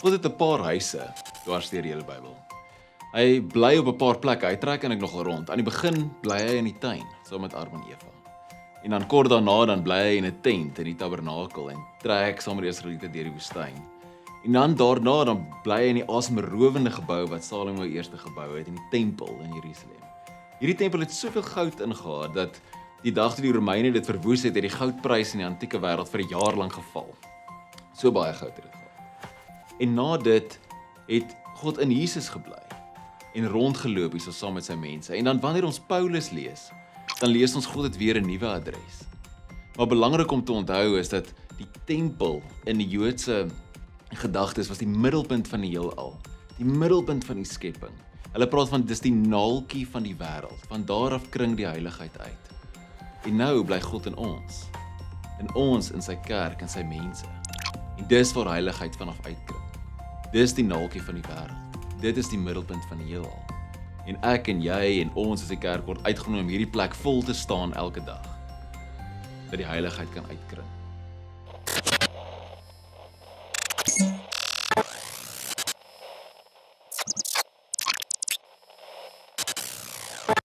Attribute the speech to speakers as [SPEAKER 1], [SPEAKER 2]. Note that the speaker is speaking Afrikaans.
[SPEAKER 1] God het 'n paar huise dwars deur die hele Bybel. Hy bly op 'n paar plekke, hy trek eintlik nogal rond. Aan die begin bly hy in die tuin, saam met Adam en Eva. En dan kort daarna dan bly hy in 'n tent in die tabernakel en trek saam met die Israeliete deur die woestyn. En dan daarna dan bly hy in die asemrowende gebou wat Salomo eers gebou het, in die tempel in Jerusalem. Hierdie tempel het soveel goud ingehaat dat die dag toe die Romeine dit verwoes het die goudprys in die antieke wêreld vir 'n jaar lank geval. So baie goud het dit gehad. En na dit het God in Jesus gebly en rondgeloop hier saam met sy mense. En dan wanneer ons Paulus lees, dan lees ons God het weer 'n nuwe adres. Maar belangrik om te onthou is dat die tempel in die Joodse gedagtes was die middelpunt van die heelal, die middelpunt van die skepping. Hulle praat van dis die naaltjie van die wêreld, van daar af kring die heiligheid uit. En nou bly God in ons in sy kerk en sy mense. En dis waar heiligheid vanaf uitkring. Dis die naaltjie van die wêreld. Dit is die middelpunt van die heelal. En ek en jy en ons as die kerk word uitgenooi om hierdie plek vol te staan elke dag, dat die heiligheid kan uitkring.